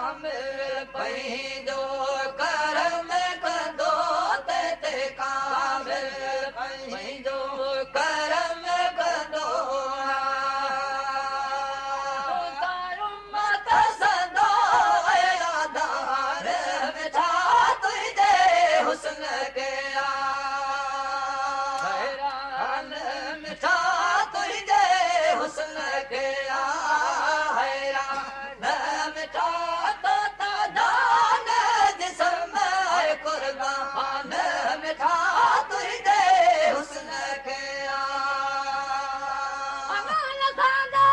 पंहिंजो करम कंदो ते कामिल पंहिंजो करम कंदो मत सदो यादार मिठा तुंहिंजे हुस्न के हैरान मिठा तुंहिंजे हुस्न के हैरान मिठा कुर्बान मिठा तुंहिंजे हुस्न के अमल खांदा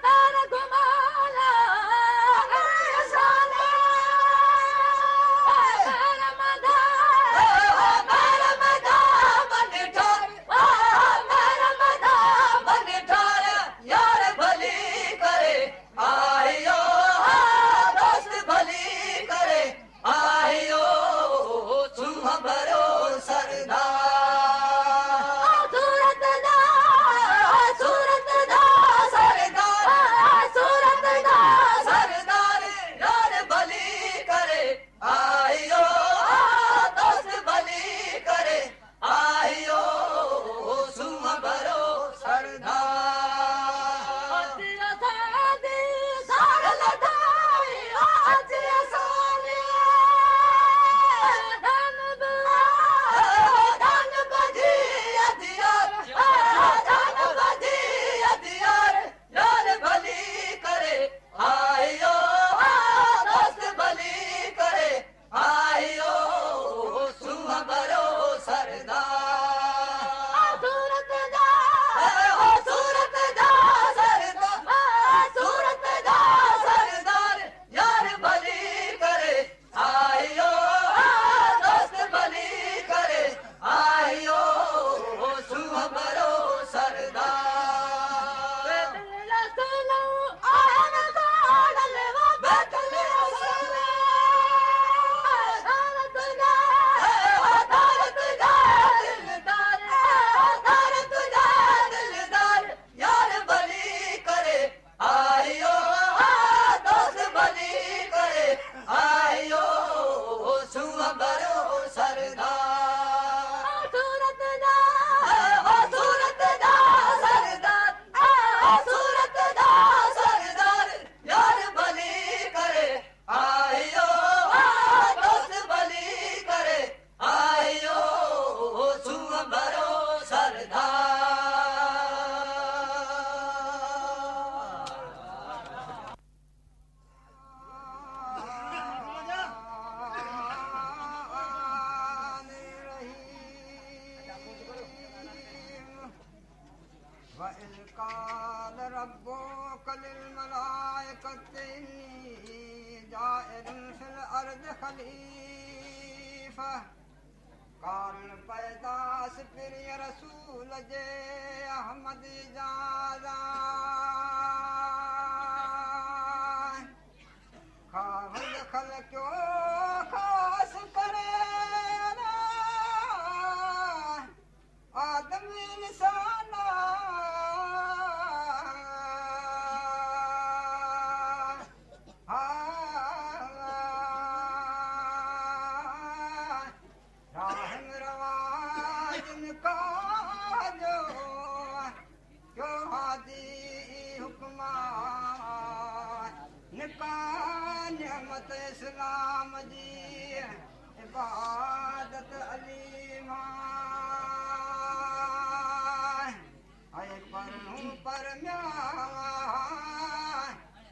तर घुमाला साले मरमदा बनिठा मरमदा बनिठा यार भली करे आयो दोस्त भली करे आयो भरो सरदार सूरत दा सरदार सूरत दा सरदार यार भली करे आयो दोस्त भली करे आयो सुम भरो सरदार कारण पैदास प्रिय रसूल जे अहमद जादा खावल खल क्यों खास करे आदमी इंसाना निकानमत इस्लाम जी इबादत अलीमा आए पढ़ूं पर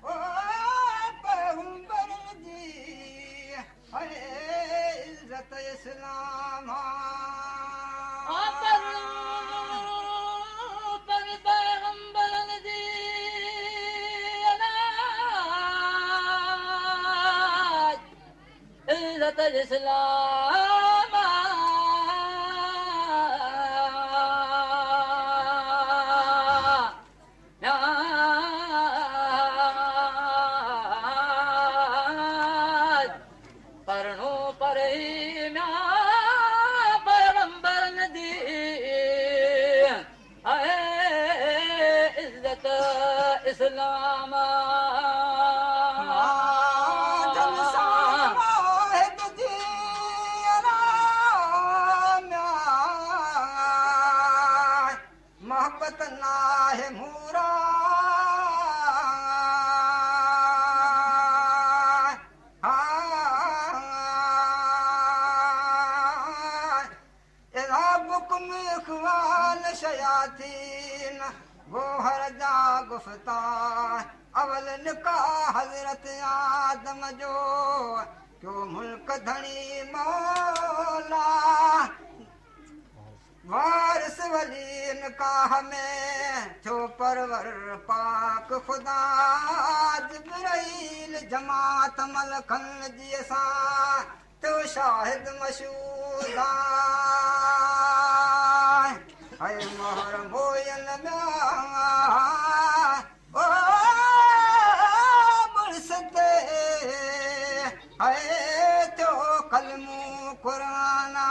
ओ पढ़ूं पर जी अरे इज्जत इस्लाम इस्लाम पढ़ो पढ़े पैगंबर दी इज्जत इस्लाम थी न गोहर जा गुफ्तार अवल निकाह हज़रत आदम जो क्यों मुल्क धणी मौला वारिस वली निकाह में थियो परवर पाक खुदा जिब्राइल जमात मलकन जी सां तो शाहिद मशहूदा है मोहर मोयन ओ मुर्सते है तो कलमू कुराना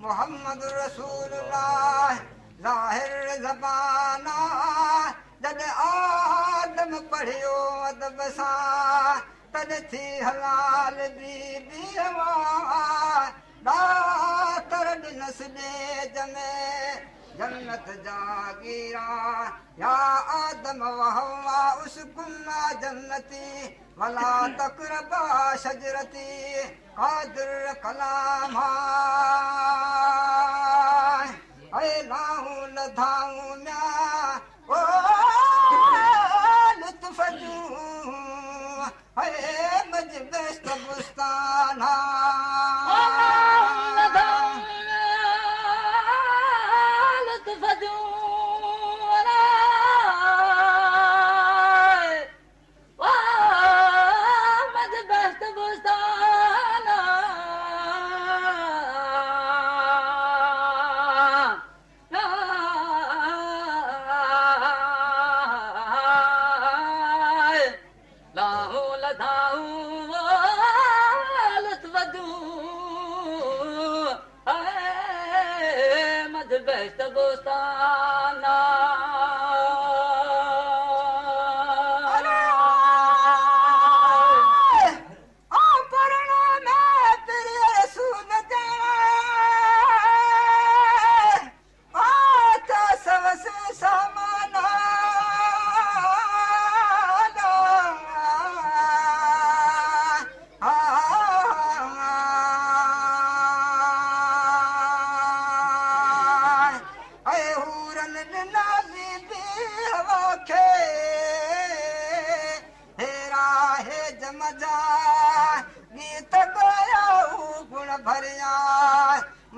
मोहम्मद रसूलुल्लाह ज़ाहिर ज़बाना जद आदम पढ़ियो अदब सां तद थी हलाल बीबी दातर ॾिनस ॾेज में जन्नत जागीरा या आदम वहवा उसकुन्ना जन्नती वला तक़रबा शजरती कादिर कलामा ऐ लाऊं लधाऊं म्या ओ लुत्फ जूं ऐ मजबस्त बुस्ताना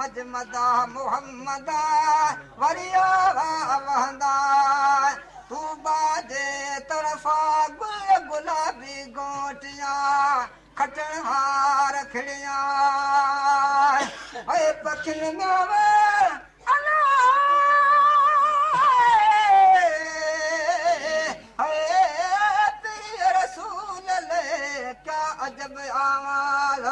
मजमदा मोहम्मदा वरिया वहंदा तू बाजे तरफा गुल गुलाबी गोटिया खटण हार खिड़िया ऐ पखिन में रसूल ले क्या अजब आवाज़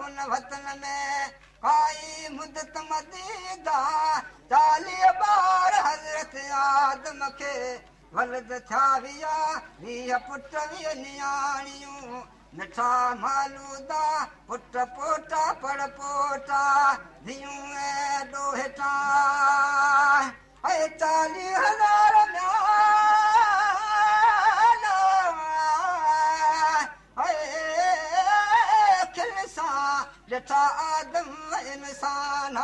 हुन वतन में काई मुदत मदीदा 40 ॿार हज़रत आदम खे वलद थिया विया 20 पुट 20 नियाणियूं मिठा मालूदा पुट पोटा पड़ पोटा धीअूं ऐं ॾोहिटा 40,000 खिल सां ॾिठा आदम इंसान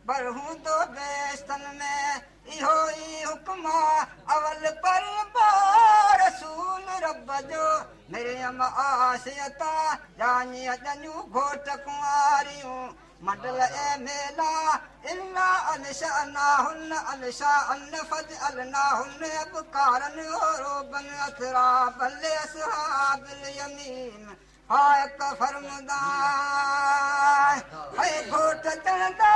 पर हूंदो बेस्तन में इहो ई हुक्म अवल पर रसूल रब जो मरियम आसियता जानी अजनू घोट कुंवारियूं मंडल ए मेला इल्ला अनशअना हुन अनशा अन फजअलना हुन अबकारन औरबन अथरा बल असहाबिल यमीन हाय का फरमदा है घोट चंदा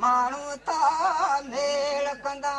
माण्हू था मेल कंदा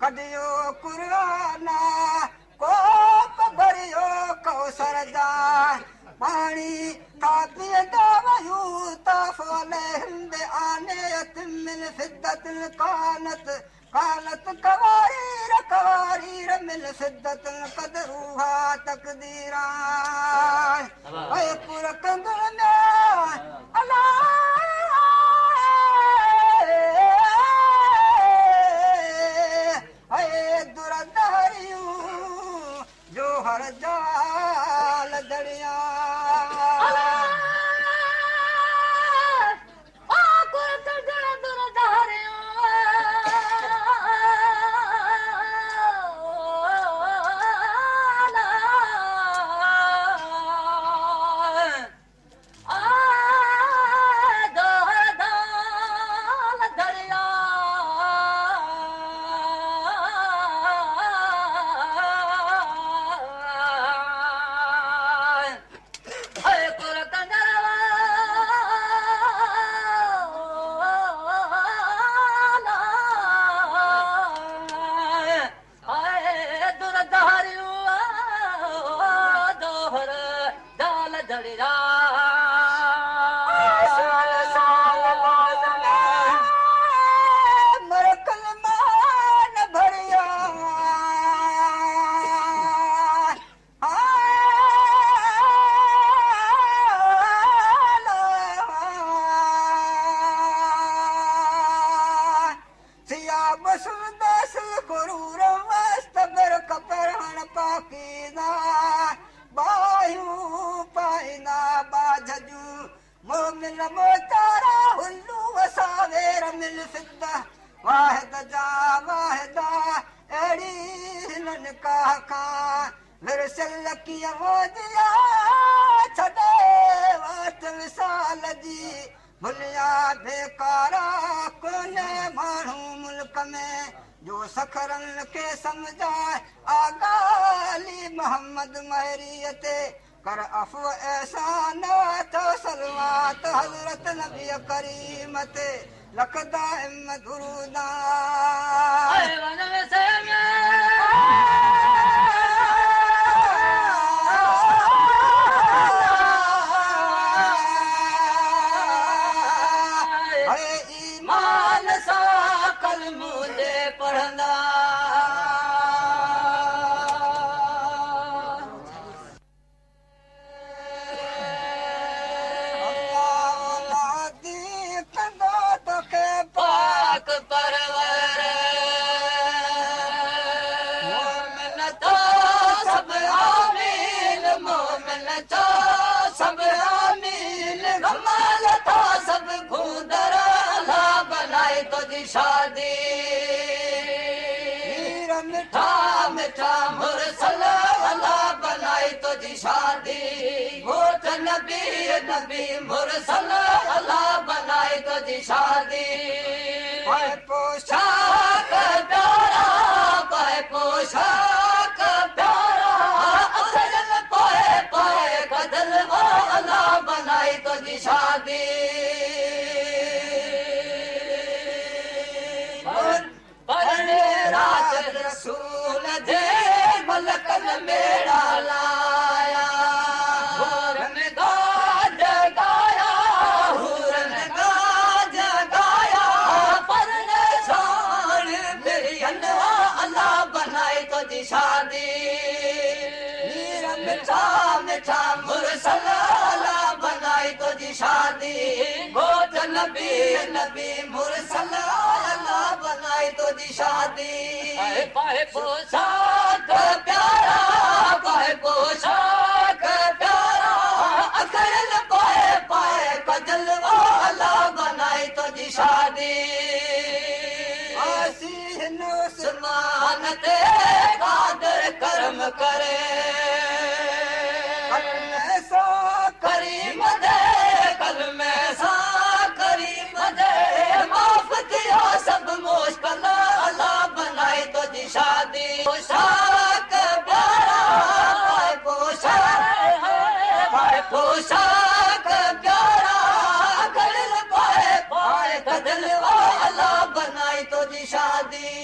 कढियो कुराना कोप भरियो कौसर जा पाणी तापींदा वयूं ताफ़ले हिंद आनेत मिन फिद्दतिल कानत कवारीर मिन फिद्दतिल कदरूहा तकदीरा ऐ पुर कंदर में अल्लाह जो हर जाल दरिया लकीअ मोदिया छॾे वट विसाल जी भुलिया बेकारा कोन्हे माण्हू मुल्क में जो सखरनि खे सम्झाए आगाली मोहम्मद महरीअ ते कर अफ़व एहसान तो सलवात हज़रत नबी करीम ते लखदा दुरूदा ईमान सां कलमू दे पढ़ंदा पाक परवर मोमिन तो सब आमीन मोमिन तो सब आमीन कमाल तो सब खूंदर अल्लाह बनाए तुझी शादी मिठा मिठा मुरसल अल्लाह बनाए तुझी शादी घोट नबी नबी मुरसल अल्लाह बनाए तुझी शादी पाए पोशाक प्यारा पाए पोशाक प्यारा अखरन पाए पाए कदल वो अल्लाह बनाए तुझी शादी पढ़ने रात रसूल दे मलकन मेरा लाया हुरन गाज गाया हुरन गाज गाया पढ़ने शान मेरी अल्लाह बनाए तुझी शादी मिठा मिठा मुरसल अल्लाह बनाए तुझी शादी घोट नबी नबी मुरसल अल्लाह बनाए तुझी शादी पाए पोशाक प्यारा पाए पोशाक प्यारा अखरन पाए पाए कजल वो अल्लाह बनाए तुझी शादी आसी हिंदुस्तान ते कादर करम करे करीम दे कल में सा करीम दे माफ किया सब मुश्किल अल्लाह बनाए तुझी शादी पोशाक प्यारा पाए पोशाक प्यारा कदल पाए पाए कदल वो अल्लाह बनाए तुझी शादी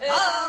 Ah